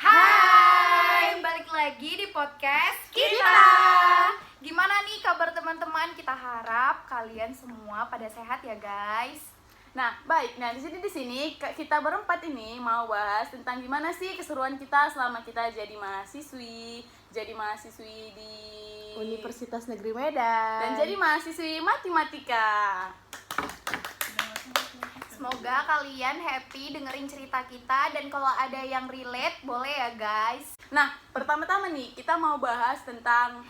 Hai, balik lagi di podcast kita. Gimana nih kabar teman-teman? Kita harap kalian semua pada sehat ya guys. Nah, baik. Nah, di sini kita berempat ini mau bahas tentang gimana sih keseruan kita selama kita jadi mahasiswi di Universitas Negeri Medan dan jadi mahasiswi matematika. Semoga kalian happy dengerin cerita kita dan kalau ada yang relate boleh ya guys. Nah, pertama-tama nih kita mau bahas tentang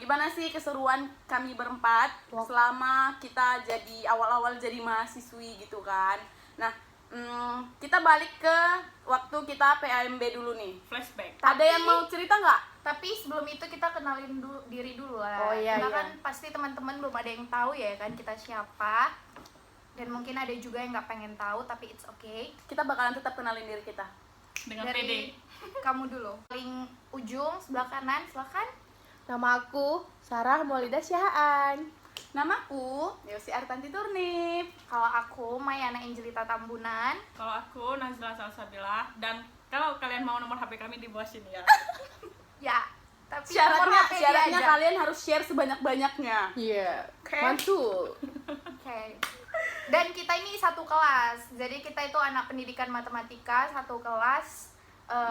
gimana sih keseruan kami berempat selama kita jadi awal-awal jadi mahasiswi gitu kan. Nah, kita balik ke waktu kita PAMB dulu nih. Flashback. Ada yang mau cerita nggak? Tapi sebelum itu kita kenalin diri dulu lah. Oh, iya, Karena iya. kan pasti teman-teman belum ada yang tahu ya kan kita siapa. Dan mungkin ada juga yang nggak pengen tahu tapi it's okay. Kita bakalan tetap kenalin diri kita. Dengan Dari PD. kamu dulu. Paling ujung sebelah kanan, silakan. Nama aku Sarah Maulida Syahaan. Namaku Yosi Artanti Turnip. Kalau aku Mayana Angelita Tambunan. Kalau aku Nazila Salsabila, dan kalau kalian mau nomor HP kami di bawah sini ya. Ya, tapi nomor Syaratnya HP dia aja. kalian harus share sebanyak-banyaknya. Iya, Oke. mantul. Oke. Dan kita ini satu kelas. Jadi kita itu anak pendidikan matematika satu kelas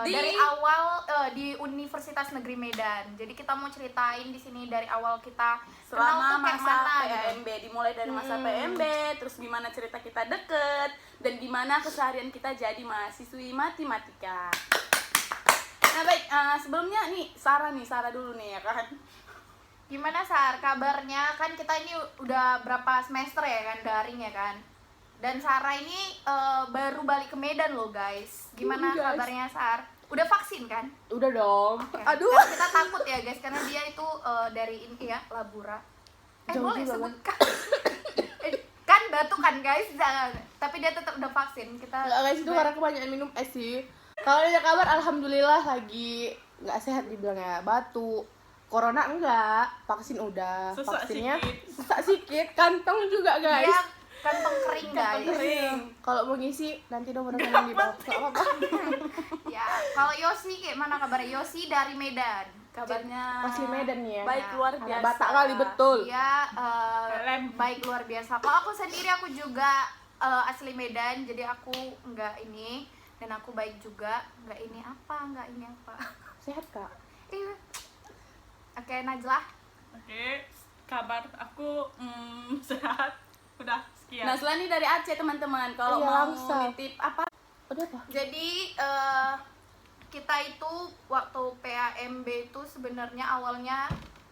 dari awal di Universitas Negeri Medan. Jadi kita mau ceritain di sini dari awal kita kenal Selama tuh kayak masa mana gitu. PAMB, dimulai dari masa PAMB, terus gimana cerita kita deket, dan gimana keseharian kita jadi mahasiswi matematika. Nah baik, sebelumnya nih Sarah dulu nih ya kan. Gimana Sar, kabarnya? Kan kita ini udah berapa semester ya kan, daring ya kan. Dan Sarah ini baru balik ke Medan loh guys. Gimana Guys. kabarnya Sar? Udah vaksin kan? Udah dong. Ya. Aduh. Karena kita takut ya guys, karena dia itu dari ini ya, Labura. Jauh Boleh juga, sebutkan? Kan batu kan guys, jangan. Tapi dia tetap udah vaksin. Kita Enggak guys, itu karena kebanyakan minum es sih. Kalau ada kabar alhamdulillah lagi nggak sehat dibilangnya, batuk. Corona enggak, vaksin udah. Sesak Vaksinnya sikit. sesak sikit, kantong juga guys. dia kantong kering guys. Kering. Kalau mau ngisi nanti nomor rekening di bawah. Enggak apa-apa. Ya, kalau Yosi kayak mana kabarnya? Yosi dari Medan. Kabarnya Asli Medan nih ya. baik luar Anak biasa. Batak kali betul. Dia Lem. baik luar biasa. Kalau aku sendiri aku juga asli Medan, jadi aku nggak ini dan aku baik juga. Nggak ini apa. Sehat Kak? Iya. Oke, Najlah. Oke, kabar aku sehat. Udah sekian. Nah selain ini dari Aceh teman-teman, kalau Iya, mau langsung. nitip apa? Udah apa? Jadi kita itu waktu PAMB itu sebenarnya awalnya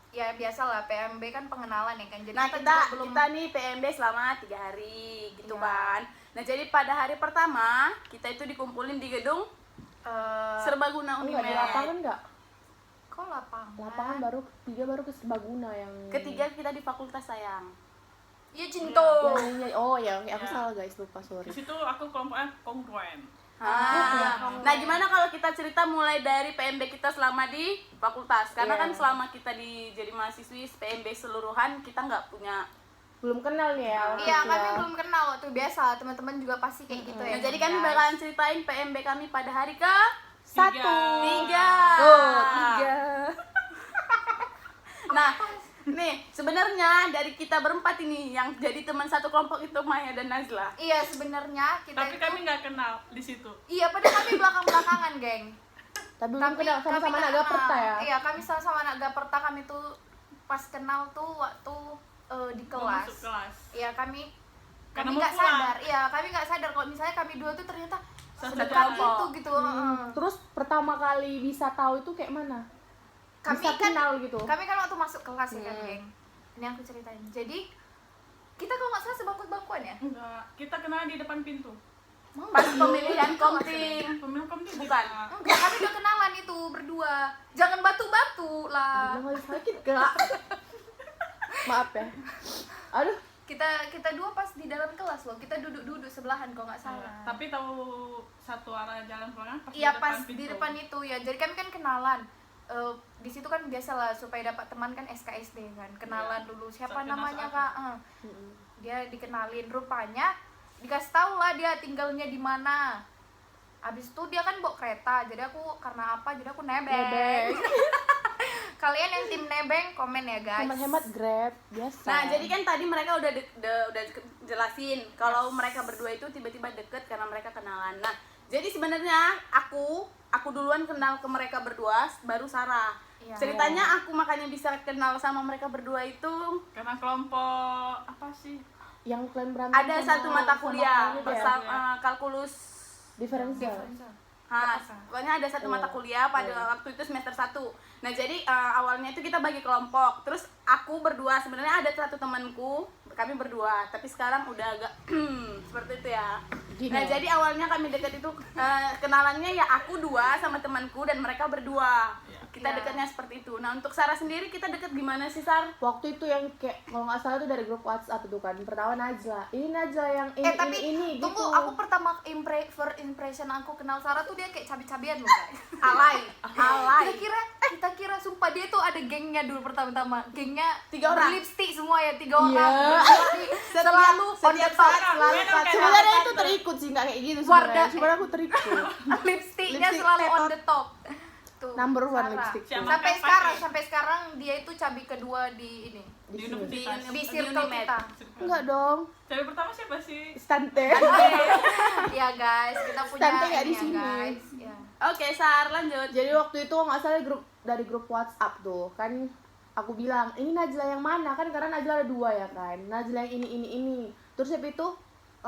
ya biasalah PAMB kan pengenalan ya kan. Jadi Nah juga kita nih PMB selama 3 hari gitu Iya. kan. Nah jadi pada hari pertama kita itu dikumpulin di gedung Serbaguna Enggak di Unimed. lapangan enggak? kok lapangan? Lapangan baru ketiga baru ke Serbaguna yang Ketiga kita di fakultas sayang. Iya Cinto. oh ya oke, aku Ya. salah guys, lupa sorry. Di situ aku kelompoknya kongruen. Nah gimana kalau kita cerita mulai dari PMB kita selama di fakultas? Karena Iya. kan selama kita jadi mahasiswi PMB seluruhan kita nggak punya. Belum kenal nih ya. waktu Iya, itu kami ya. belum kenal tuh biasa. Teman-teman juga pasti kayak gitu ya. Nah jadi kami guys. bakalan ceritain PMB kami pada hari ke Satu. 3. Oh, 3. Nah, nih sebenarnya dari kita berempat ini yang jadi teman satu kelompok itu Maya dan Nazla. Iya, sebenarnya kita Tapi itu kami nggak kenal di situ. iya, padahal kami belakang-belakangan, geng. Tapi belum kenal sama-sama kami anak nggak Gaperta kenal. ya. Iya, kami sama-sama anak Gaperta. Kami tuh pas kenal tuh waktu di Mau kelas. masuk kelas. Iya, kami Karena nggak mau pulang. sadar. Iya, kami nggak sadar kalau misalnya kami dua tuh ternyata Satu sedekat kelompok. itu gitu. Heeh. Terus pertama kali bisa tahu itu kayak mana? Kami Bisa kan kenal gitu. Kami kan waktu masuk kelas ya kan, geng. Ini aku ceritain. Jadi kita kalau nggak salah sebangku-bangkuan ya. Enggak, kita kenal di depan pintu. Pas pemilihan komting. Pemilik komite Bukan. Enggak, kami udah kenalan itu berdua. Jangan batu-batu lah. Bilang lagi sakit Kak. Maaf ya. Aduh, Kita dua pas di dalam kelas loh. Kita duduk-duduk sebelahan kalau nggak salah. Tapi tahu satu arah jalan pulang pas Iya, di depan pas pintu. di depan itu ya. Jadi kami kan kenalan. Di situ kan biasalah supaya dapat teman kan SKSD kan. Kenalan Iya. dulu siapa Kenal namanya soal Kak. Dia dikenalin, rupanya dikasih tahu lah dia tinggalnya di mana. Abis itu dia kan bawa kereta. Jadi aku karena apa? Jadi aku nebeng. Nebeng. Kalian yang tim nebeng komen ya guys. Hemat-hemat Grab biasa. Nah, jadi kan tadi mereka udah jelasin kalau mereka berdua itu tiba-tiba deket karena mereka kenalan. Nah, jadi sebenarnya aku duluan kenal ke mereka berdua, baru Sarah. Iya. Ceritanya aku makanya bisa kenal sama mereka berdua itu Karena kelompok apa sih? yang kalian berantem ada satu mata kuliah ya? bersama kalkulus. Diferensial. Pokoknya ada satu mata kuliah pada waktu itu semester 1. Nah, jadi awalnya itu kita bagi kelompok. Terus aku berdua, sebenarnya ada satu temanku, kami berdua, tapi sekarang udah agak seperti itu ya. Gini. Nah, jadi awalnya kami dekat itu kenalannya ya aku dua sama temanku dan mereka berdua. Kita Iya. dekatnya seperti itu. Nah, untuk Sarah sendiri kita dekat gimana sih, Sar? Waktu itu yang kayak kalau nggak salah tuh dari grup WhatsApp itu kan. Pertama Najla. Ini Najla yang ini Tapi ini tunggu, gitu. aku pertama first impression aku kenal Sarah tuh dia kayak cabi-cabian loh guys. Alay. Kita kira sumpah dia tuh ada gengnya dulu pertama-tama. Gengnya 3 orang. Lipstick semua ya, 3 Iya. orang. Berlipstick. Selalu on the setiap top, saat, selalu beda pakai Sebenarnya itu terikut sih, nggak kayak gitu Wardah. sebenarnya. Sebenarnya aku terikut. lipsticknya Lipstick selalu on tetot. the top. Tuh, Number one Sarah. lipstick tuh. Sampai sekarang dia itu cabi kedua di ini. Di sini. universitas. Di circle Unimed. kita. Enggak dong. Cewek pertama siapa sih? Stante. Ya guys, kita punya Tante nggak di ini ya, sini. guys. Ya. Oke, Sar, lanjut. Jadi waktu itu nggak salah dari grup WhatsApp tuh kan aku bilang ini Najla yang mana kan karena Najla ada 2 ya kan. Najla yang ini. Terus habis itu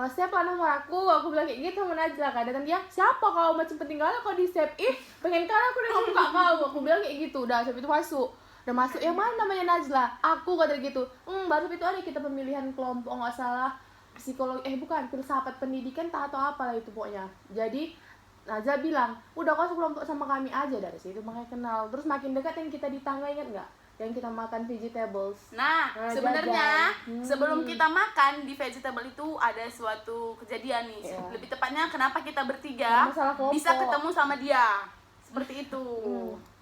siapa nomor aku bilang kayak gitu sama Najla kan. Dan dia siapa kau macam penting kali kau di save pengen kali aku nengok muka kau. Aku bilang kayak gitu. Udah habis itu udah masuk yang mana namanya Najla aku kata gitu. Baru itu ada kita pemilihan kelompok nggak salah psikologi bukan filsafat pendidikan atau apalah itu pokoknya. Jadi Najla bilang, udah kau sekelompok sama kami aja. Dari situ makanya kenal. Terus makin dekat yang kita di tangga, ingat nggak? Yang kita makan vegetables. Nah, Nah, sebenarnya jajan. sebelum kita makan di vegetable itu ada suatu kejadian nih. Iya. Lebih tepatnya kenapa kita bertiga Masalah kelompok. bisa ketemu sama dia. Seperti itu.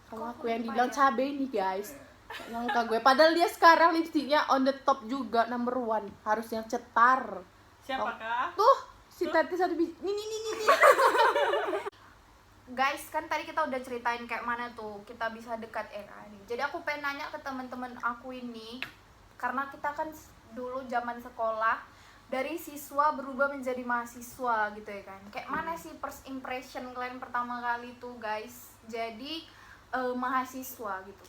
Sama aku yang dibilang cabe nih guys. Nyangka gue. Padahal dia sekarang lipstiknya on the top juga number 1. Harus yang cetar. Siapakah? Tuh, si Tati satu biji. Nih. Guys, kan tadi kita udah ceritain kayak mana tuh kita bisa dekat ya kan. Jadi aku pengen nanya ke teman-teman aku ini, karena kita kan dulu zaman sekolah dari siswa berubah menjadi mahasiswa gitu ya kan. Kayak mana sih first impression kalian pertama kali tuh guys? Jadi mahasiswa gitu.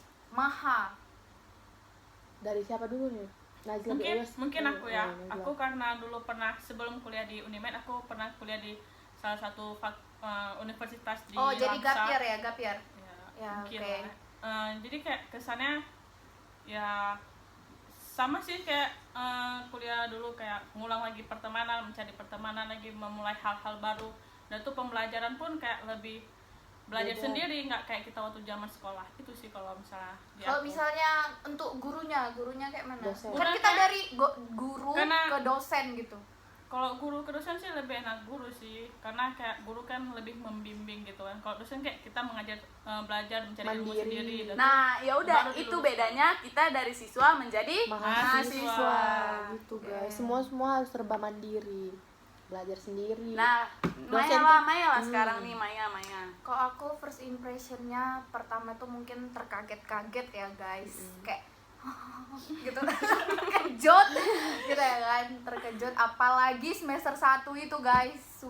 Dari siapa dulu nih? Najla Mungkin aku ya. Najla. Aku karena dulu pernah sebelum kuliah di Unimed, aku pernah kuliah di salah satu universitas di Oh, jadi Langsa. gap year. Ya, Mungkin oke. lah. Jadi kayak kesannya ya sama sih kayak kuliah dulu, kayak ngulang lagi pertemanan, mencari pertemanan lagi, memulai hal-hal baru. Dan tuh pembelajaran pun kayak lebih belajar Beda. sendiri, nggak kayak kita waktu zaman sekolah. Itu sih kalau misalnya di Kalau aku. misalnya untuk gurunya kayak mana? Dosen. Kan kita Karena- dari guru Karena- ke dosen gitu. Kalau guru ke dosen sih lebih enak guru sih, karena kayak guru kan lebih membimbing gitu kan. Kalau dosen kayak kita mengajar belajar mencari ilmu Mandiri. sendiri. Dan Nah, ya udah baru itu diluruskan. bedanya kita dari siswa menjadi mahasiswa gitu Oke. guys. Semua harus serba mandiri. Belajar sendiri. Nah, Dosen Maya lah sekarang nih, Maya. Kalau aku first impressionnya pertama tuh mungkin terkaget-kaget ya guys, kayak gitu terkejut gitu ya kan, terkejut apalagi semester 1 itu guys.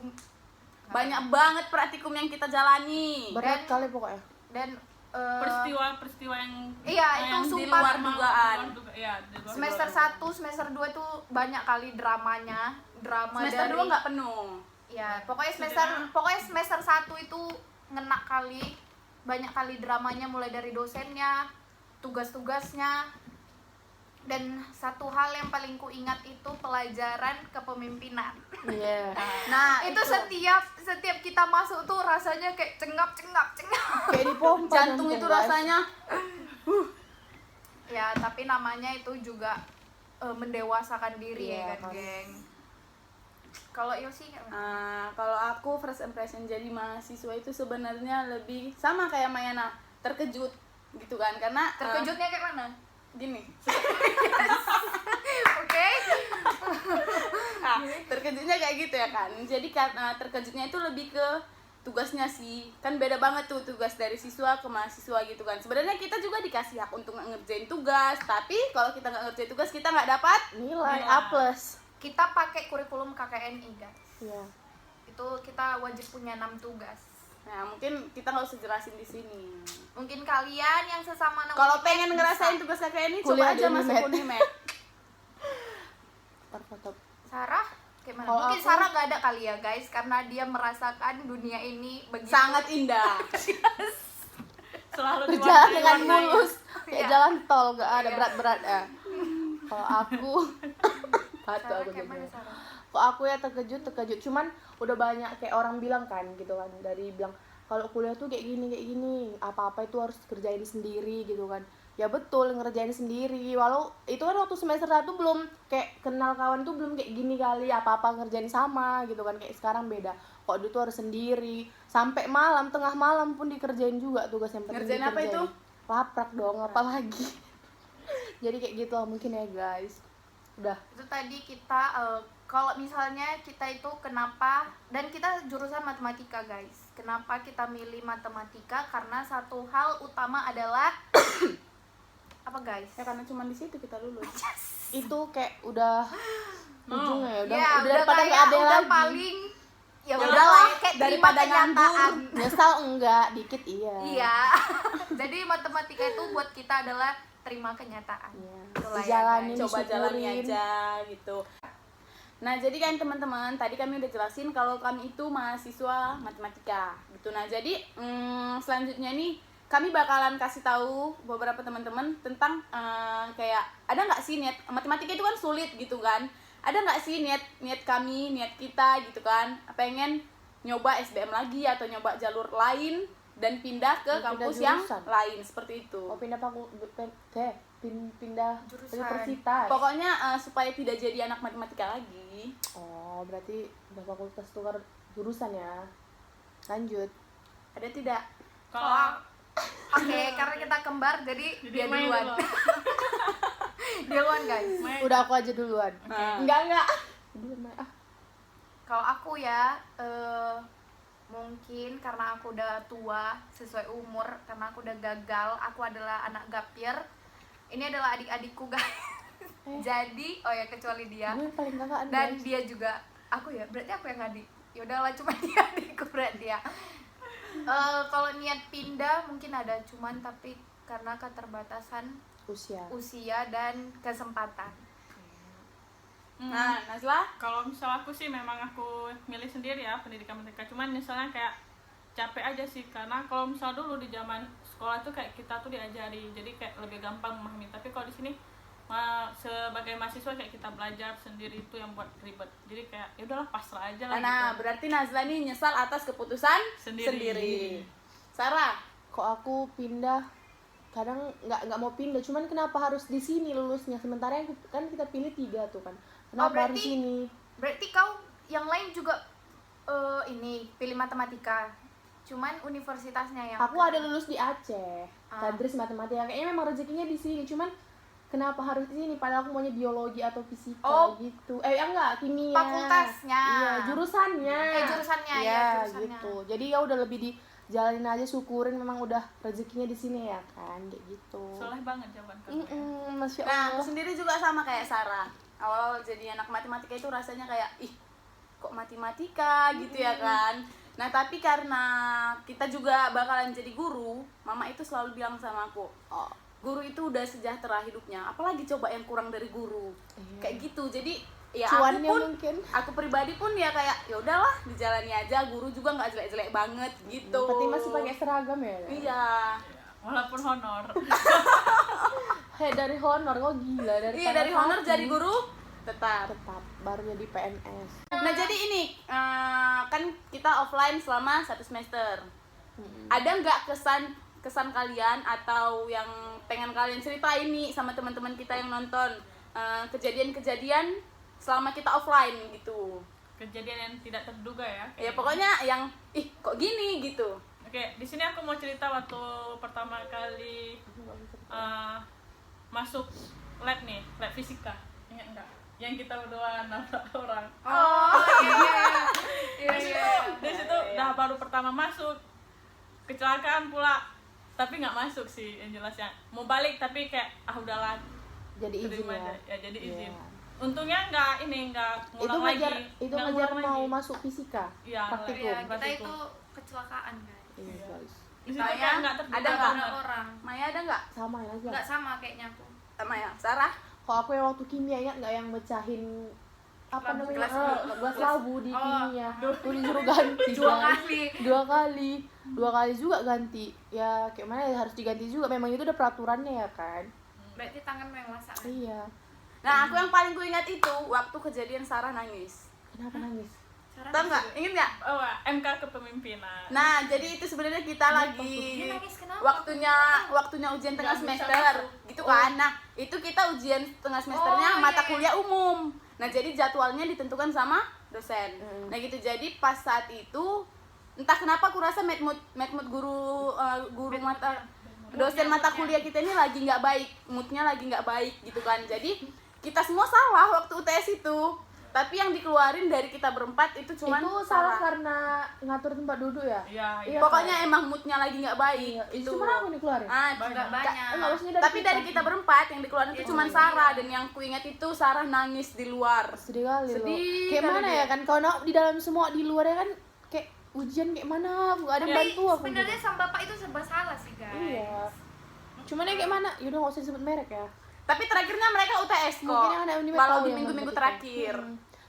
Banyak banget praktikum yang kita jalani. Berat Dan- kali pokoknya. Dan peristiwa yang Iya, itu yang sumpah. di luar dugaan. Iya, di luar semester dugaan. 1, semester 2 tuh banyak kali dramanya, drama Semester dari 2 nggak penuh. ya pokoknya semester 1 itu ngena kali, banyak kali dramanya mulai dari dosennya, tugas-tugasnya. Dan satu hal yang paling ku ingat itu pelajaran kepemimpinan. Iya. Nah, Itu setiap kita masuk tuh rasanya kayak cengap. Kayak dipompa jantung itu guys. rasanya. Ya, tapi namanya itu juga mendewasakan diri Iya, ya kan, kan. geng. Kalau Yosi kayak mana? Kalau aku first impression jadi mahasiswa itu sebenarnya lebih sama kayak Mayana, terkejut gitu kan, karena Terkejutnya kayak mana? gini. Oke. Terkejutnya kayak gitu ya kan. Jadi terkejutnya itu lebih ke tugasnya sih, kan beda banget tuh tugas dari siswa ke mahasiswa gitu kan. Sebenarnya kita juga dikasih hak untuk ngerjain tugas, tapi kalau kita nggak ngerjain tugas kita nggak dapat Nilai A+. Kita pakai kurikulum KKNI guys. Iya. Itu kita wajib punya 6 tugas. Nah, mungkin kita nggak usah jelasin di sini. Mungkin kalian yang sesama anak Kalau Unimed pengen bisa. ngerasain tugas kakak ini, Kuliah coba di aja masuk Unimed. Unimed. Foto. Sarah kayak mana? Kalau Mungkin aku- Sarah nggak ada kali ya guys, karena dia merasakan dunia ini begitu Sangat indah. Selalu Berjalan diwarnai dengan warnanya. mulus. Kayak Iya. jalan tol, gak ada Iya. berat-berat ya. Kalau aku Batu Sarah aku kayak mana jadinya. Sarah? Kok aku ya terkejut, cuman udah banyak kayak orang bilang kan gitu kan, dari bilang kalau kuliah tuh kayak gini, apa-apa itu harus kerjain sendiri gitu kan. Ya betul, ngerjain sendiri, walau itu kan waktu semester 1 belum kayak kenal kawan tuh belum kayak gini kali, apa-apa ngerjain sama gitu kan, kayak sekarang beda. Kok dulu tuh harus sendiri, sampai malam, tengah malam pun dikerjain juga tugas yang penting. Ngerjain apa dikerjain. itu? Laprak dong, apalagi. Jadi kayak gitu lah mungkin ya guys. Udah. Itu tadi kita kalau misalnya kita itu kenapa, dan kita jurusan matematika guys, kenapa kita milih matematika? Karena satu hal utama adalah apa guys? Ya karena cuma di situ kita lulus. Itu kayak udah ujungnya ya, udah Ya, udah daripada kayak nggak ada udah lagi. paling ya Ya udah udahlah, lah, kayak daripada terima kenyataan. Nyesal enggak, dikit iya. Iya. Jadi matematika itu buat kita adalah terima kenyataan. Iya. Itulah ya, Dijalanin, guys. Coba jalani disyukurin. aja gitu. Nah, jadi kan teman-teman, tadi kami udah jelasin kalau kami itu mahasiswa matematika gitu. Nah, jadi selanjutnya nih kami bakalan kasih tahu beberapa teman-teman tentang kayak ada nggak sih niat matematika itu kan sulit gitu kan. Ada nggak sih niat kami, niat kita gitu kan, pengen nyoba SBM lagi atau nyoba jalur lain dan pindah ke Pindah kampus yang jurusan. lain seperti itu. Oh, pindah pindah Jurusan. universitas. Pokoknya supaya tidak jadi anak matematika lagi. Oh, berarti udah fakultas tukar jurusan ya. Lanjut. Ada tidak? Kalau Oke, karena kita kembar jadi dia main duluan. dulu. Dia duluan guys. Main. Udah aku aja duluan. Nah. Enggak. Duluan Mai. Kalau aku ya mungkin karena aku udah tua sesuai umur, karena aku udah gagal, aku adalah anak gapir. Ini adalah adik-adikku guys. Jadi, oh ya kecuali dia. Gue paling kakak Dan dia juga aku ya, berarti aku yang adik. Ya udahlah cuma dia adikku berarti ya. Kalau niat pindah mungkin ada, cuman tapi karena keterbatasan usia dan kesempatan. Nah, Nazla? Kalau misal aku sih memang aku milih sendiri ya pendidikan matematika, cuman misalnya kayak capek aja sih, karena kalau misal dulu di zaman sekolah tuh kayak kita tuh diajari, jadi kayak lebih gampang memahami. Tapi kalau di sini sebagai mahasiswa kayak kita belajar sendiri, itu yang buat ribet. Jadi kayak ya udahlah pasrah aja lah. Nah, gitu. berarti Nazla nih nyesal atas keputusan Sendiri. sendiri. Sarah? Kok aku pindah, kadang nggak mau pindah, cuman kenapa harus di sini lulusnya, sementara yang kan kita pilih 3 tuh kan, kenapa harus berarti- sini? Berarti kau yang lain juga ini pilih matematika, cuman universitasnya yang Aku ada lulus di Aceh, Ah. Tadris matematika, kayaknya memang rezekinya di sini, cuman kenapa harus di sini, padahal aku maunya biologi atau fisika Oh. gitu, enggak, kimia, Fakultasnya. iya, jurusannya, jurusannya, iya, ya, jurusannya. gitu, jadi ya udah lebih dijalanin aja, syukurin memang udah rezekinya di sini ya kan, kayak gitu. Soleh banget jawaban kamu. Masya Nah, Allah. aku sendiri juga sama kayak Sarah. Awal jadi anak matematika itu rasanya kayak, ih, kok matematika gitu ya kan. Nah, tapi karena kita juga bakalan jadi guru, mama itu selalu bilang sama aku, oh, guru itu udah sejahtera hidupnya, apalagi coba yang kurang dari guru. Iya. Kayak gitu. Jadi ya Cuannya aku pun mungkin. aku pribadi pun ya kayak ya udahlah dijalani aja, guru juga nggak jelek-jelek banget gitu. Berarti masih pakai seragam ya? Iya. Walaupun honor. Dari honor, kok gila, Iya, dari honor jadi guru tetap. tetap baru jadi PNS. Nah, jadi ini kan kita offline selama 1 semester. Ada nggak kesan kalian atau yang pengen kalian ceritain nih sama teman-teman kita yang nonton, kejadian-kejadian selama kita offline gitu? kejadian yang tidak terduga ya. Ya pokoknya yang kok gini gitu. Oke, di sini aku mau cerita waktu pertama kali masuk lab nih, lab fisika. Ingat enggak? Yang kita berdua nabrak orang. Oh iya. Di situ udah baru pertama masuk. Kecelakaan pula. Tapi nggak masuk sih yang jelasnya. Mau balik tapi kayak udahlah. Jadi izin terima ya. aja. Ya jadi izin. Iya. Untungnya nggak Itu ngulang lagi. ngejar Nggak ngejar ngulang mau lagi. masuk fisika. Iya, praktikum. Iya, kita Praktikum. itu kecelakaan guys. Iya, guys. Di situ Maya, kayak nggak terduga ada nggak? banget. Ada orang. Maya ada nggak? Sama aja. Nggak sama kayaknya aku. Sama ya, Sarah? Kalau aku yang waktu kimia ingat nggak yang mecahin apa Labu, namanya gelas labu di Oh, kimia tuh disuruh ganti Dua kan. kali. dua kali juga ganti ya kayak mana ya, harus diganti juga memang itu udah peraturannya ya kan. Berarti tanganmu yang masak. Iya. Nah, aku yang paling ku ingat itu waktu kejadian Sarah nangis. Kenapa nangis? Tahu nggak? Ingat nggak? Oh, MK kepemimpinan. Nah, jadi itu sebenarnya kita lagi Dia nangis kenapa? waktunya ujian tengah Nggak bisa semester masuk. gitu kan. Nah, itu kita ujian tengah semesternya Oh, mata iya, iya. kuliah umum. Nah, jadi jadwalnya ditentukan sama dosen. Nah, gitu. Jadi pas saat itu entah kenapa aku rasa mood guru dosen mata kuliah kita ini lagi nggak baik, moodnya lagi nggak baik gitu kan. Jadi kita semua salah waktu UTS itu. Tapi yang dikeluarin dari kita berempat itu cuma itu salah karena ngatur tempat duduk ya. Iya, Iya. Pokoknya emang moodnya lagi nggak baik. Iya, Itu. cuma aku nih keluarin. Enggak banyak. Enggak, maksudnya Tapi dari kita berempat yang dikeluarin itu cuma Sarah, dan yang kuingat itu Sarah nangis di luar. Sedih kali loh. Sedih Kayak kali mana dia. ya kan kalau di dalam semua di luar ya kan kayak ujian kayak mana nggak ada yang Tapi bantu aku. sebenarnya sang bapak itu serba salah sih guys. Iya. Cuman ya kayak mana? Yaudah nggak usah disebut merek ya. Tapi terakhirnya mereka UTS kok. Mungkin yang ada Unimed Walau tahu di yang minggu-minggu ngerti. terakhir.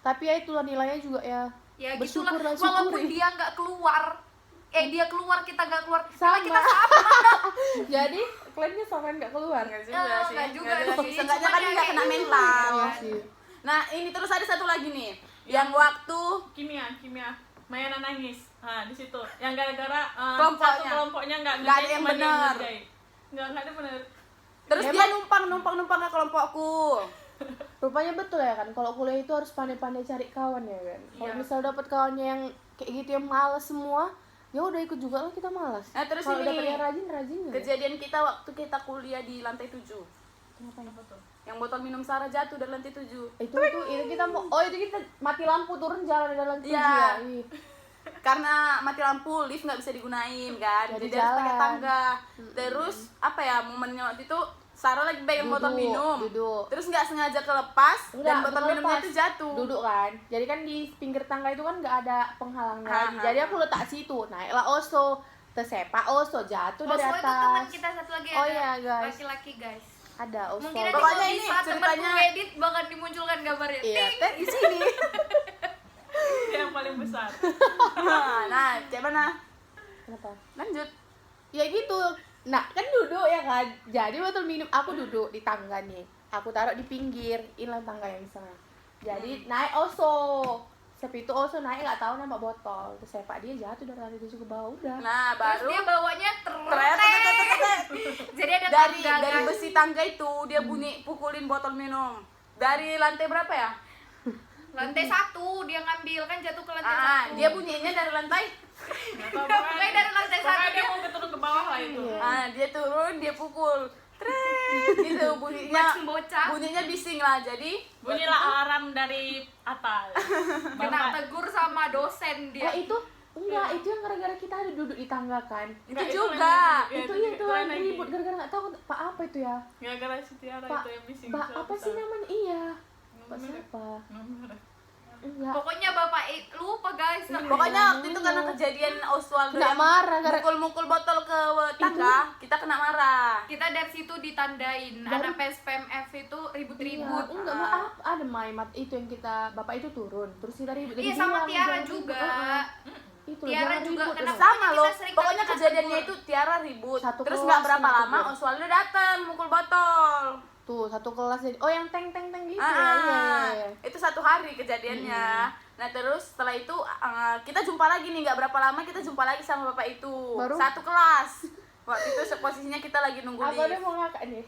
Tapi ya itulah nilainya juga ya. Ya Bersyukur gitulah. lah, Walaupun syukuri. dia nggak keluar, dia keluar kita nggak keluar. Sama. Karena kita sama. Jadi kliennya sama nggak keluar. Enggak juga sih. Enggak juga Enggak sih. Seenggaknya Cuman kan ya nggak kayak kena gitu. mental. Iya sih. Nah, ini terus ada satu lagi nih. Yang waktu kimia Mayana nangis. Nah, di situ yang gara-gara Kelompoknya. satu kelompoknya nggak Nggak ada ngerjain, yang cuma dia benar. ngerjain. Nggak ada benar. terus dia numpang ke kelompokku. Rupanya betul ya kan kalau kuliah itu harus pandai-pandai cari kawan ya kan. Kalau Iya. misal dapat kawannya yang kayak gitu yang malas semua, ya udah ikut juga lah kita malas. Nah, terus kalau ini dapat yang rajin ya. kejadian kita waktu kita kuliah di lantai 7. Kenapa ya? Apa tuh? Yang botol minum Sarah jatuh dari lantai 7. Itu kita mau itu kita mati lampu turun jalan di dalam tujuh Iya. ya. Ih. Karena mati lampu, lift nggak bisa digunain kan, Jadi jadi harus pakai jalan. tangga. Terus apa ya, momennya waktu itu Sarah lagi pegang botol minum, Duduk. terus nggak sengaja kelepas dan Enggak, botol bukan minumnya lepas. itu jatuh. Duduk kan. Jadi kan di pinggir tangga itu kan nggak ada penghalangnya lagi. Ah, Jadi ah. aku letak situ. Naiklah Oso, tersepak Oso, jatuh dari Oso itu teman atas. kita satu lagi Oh ada iya, guys. laki-laki guys. Ada Oso. Mungkin nanti Pokoknya kalau ini bisa temanku ceritanya- ngedit bakal dimunculkan gambarnya. Iya, Ting. Teh di sini. Yang paling besar. Nah, kayak mana? Kenapa? Lanjut. Ya gitu. Nah, kan duduk ya kan. Jadi botol minum aku duduk di tangga nih. Aku taruh di pinggir. Inilah tangga yang di sana. Jadi naik Oso. Sepi itu Oso naik nggak tahu nambah botol. Terus sepak dia jatuh dari lantai 7 ke bawah udah. Nah, Terus baru dia bawanya Tret. Jadi ada dari tangga guys. besi tangga itu dia bunyi pukulin botol minum. Dari lantai berapa ya? Lantai 1 dia ngambil kan jatuh ke lantai 1. Dia bunyinya dari lantai. Nggak tahu, Pokoknya dari lantai pokoknya 1 dia mau turun ke bawah lah itu. Iya. Dia turun, dia pukul. Tret gitu bunyinya. macam bocah. Bunyinya bising lah. Jadi Bunyilah alarm dari atas. Kena Bapak- tegur sama dosen dia. Itu enggak, itu yang gara-gara kita ada duduk di tangga kan. Nggak, itu juga. lain lagi. itu Ya, itu lain yang lagi. ribut gara-gara nggak tahu Pak apa itu ya. Gara-gara si Tiara Pak itu yang bising. apa sih namanya? Iya. Pak siapa? Enggak. Pokoknya bapak lupa guys. pokoknya waktu itu karena kejadian Oswaldo Nggak yang marah gara mukul-mukul botol ke tangga, kita kena marah. Kita dari situ ditandain anak PSPMF itu ribut-ribut. Iya, enggak maaf, ada Maimat itu yang kita bapak itu turun, terus kita ribut. Iya Jadi sama bilang, Tiara jangan juga. ribut. Itu Tiara jangan juga ribut, kenapa? udah. Sama Kita loh. sering Pokoknya kena kejadiannya tegur. itu Tiara ribut. Satu Terus kelas nggak berapa kena lama tegur. Oswaldo datang mukul botol. Tuh satu kelas jadi oh yang teng gitu ya. Iya, iya. Itu satu hari kejadiannya. Nah terus setelah itu kita jumpa lagi nih, nggak berapa lama kita jumpa lagi sama bapak itu. Baru? Satu kelas. Waktu itu posisinya kita lagi nunggu Aku ada lift. mau ngakak nih.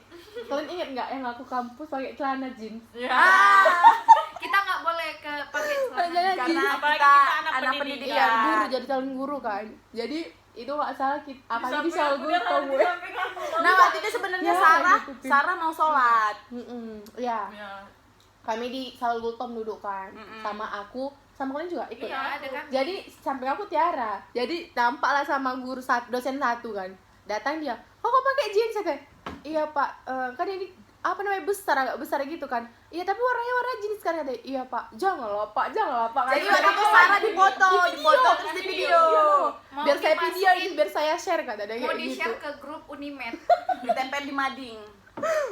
Kalian inget nggak yang aku kampus pakai celana jeans? Ya. Ah, Kita nggak boleh pakai celana. Jangan Karena Apalagi kita kita anak anak pendidikan. iya pendidikan. guru jadi calon guru kan, jadi itu nggak salah kita apalagi Di di soal samping guru aku, tau di gue. samping aku. Nah waktu itu sebenarnya Ya, Sarah gitu, Pin. Sarah mau sholat. Ya Ya. kami di Sal Gultom duduk kan, Mm-mm. sama aku sama kalian juga ikut. Iya, ada kan. Jadi samping aku Tiara, jadi nampaklah sama guru dosen satu kan, datang dia, kok pakai jeans ya? Iya pak, kan ini apa namanya besar, agak besar gitu kan. Iya tapi warnanya warna jeans kan, katanya. Iya pak, janganlah pak. Jadi waktu itu Sarah dipoto terus di video. Mau Biar saya video dimasukin- ini, biar saya share kata dia Mau kayak di gitu. share ke grup Unimed. Ditempel di mading.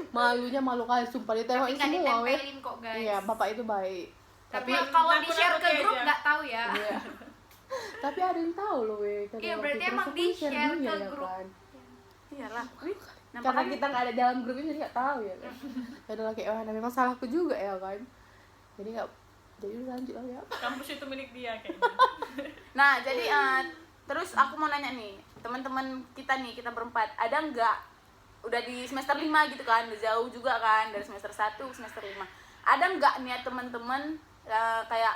Malunya malu kali, sumpah Tapi ditengokin nggak semua weh. ditempelin kok guys. Iya bapak itu baik. Tapi Tapi kalau di nakut-nakutin share ke grup aja. nggak tahu ya. iya. Tapi ada yang tahu loh weh. Kata Iya, waktu berarti itu. emang Terus aku di-share dia, ke ya grup. kan. Iyalah. Wih, Karena nampaknya kita nggak ada dalam grupnya jadi nggak tahu ya kan. Ya udah kayak nah memang salahku juga ya kan. Jadi nggak, jadi udah lanjut aja. Kampus itu milik dia kayaknya. Nah, jadi terus aku mau nanya nih, teman-teman kita nih, kita berempat, ada nggak udah di semester 5 gitu kan, udah jauh juga kan dari semester 1 ke semester 5. Ada nggak niat teman-teman kayak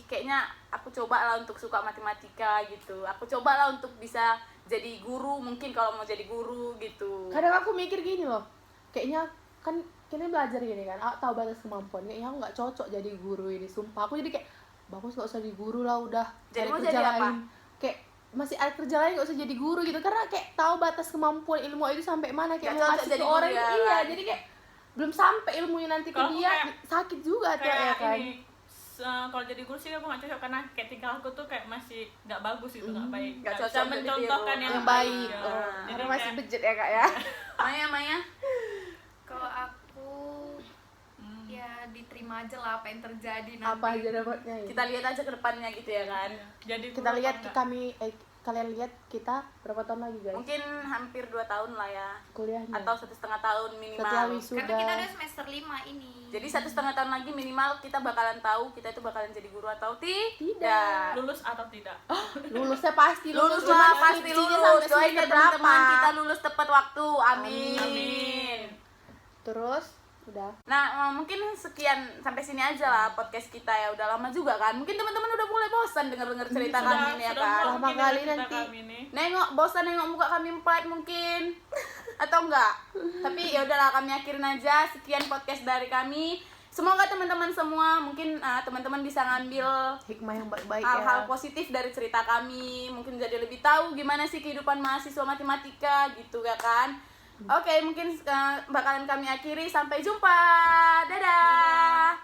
kayaknya aku coba lah untuk suka matematika gitu. Aku coba lah untuk bisa jadi guru, mungkin kalau mau jadi guru gitu. Kadang aku mikir gini loh, kayaknya kan kita belajar gini kan, aku tahu batas kemampuan, kayaknya aku nggak cocok jadi guru ini, sumpah. Aku jadi kayak bagus nggak usah jadi guru lah, udah Jadi cari mau kerja jadi apa? lain. Kayak masih ada kerja lain nggak usah jadi guru gitu, karena kayak tahu batas kemampuan ilmu itu sampai mana, kayak Nggak mau cocok ngasih jadi ke guru orang ya, iya, kan? jadi kayak belum sampai ilmunya nanti ke Kalau aku dia, kayak- sakit juga tuh ya Kayak kan. ini kalau jadi guru sih aku nggak cocok karena kayak tingkah aku tuh kayak masih nggak bagus gitu, nggak baik. Nggak Nggak cocok bisa jadi mencontohkan guru. Yang baik, Ya. oh, Jadi karena masih kayak- bejat ya kak ya. Maya. Kalau aku ya diterima aja lah apa yang terjadi nanti. Apa aja dapatnya ya. Kita lihat aja ke depannya gitu ya kan. Jadi Kita guru lihat apa enggak? kami kalian lihat kita berapa tahun lagi guys Mungkin hampir 2 tahun lah ya. kuliahnya Atau 1,5 tahun minimal. setelah wisuda. Karena kita udah semester 5 ini. Jadi 1,5 tahun lagi minimal kita bakalan tahu kita itu bakalan jadi guru atau tidak. Lulus atau tidak? lulusnya pasti Lulus Cuman lah, pasti skripsinya lulus. sampai Doain semester ya teman-teman, berapa. kita lulus tepat waktu. Amin. Amin. Terus udah Nah, mungkin sekian sampai sini aja lah podcast kita ya. Udah lama juga kan. Mungkin teman-teman udah mulai bosan denger-denger cerita kami nih ya kan. Lama mungkin kali cerita nanti. kami nih. Bosan nengok muka kami 4 mungkin. Atau enggak? Tapi ya udahlah kami akhirin aja. Sekian podcast dari kami. Semoga teman-teman semua mungkin teman-teman bisa ngambil hikmah yang baik-baik hal-hal ya positif dari cerita kami, mungkin jadi lebih tahu gimana sih kehidupan mahasiswa matematika gitu ya kan. Oke, mungkin bakalan kami akhiri, sampai jumpa, dadah.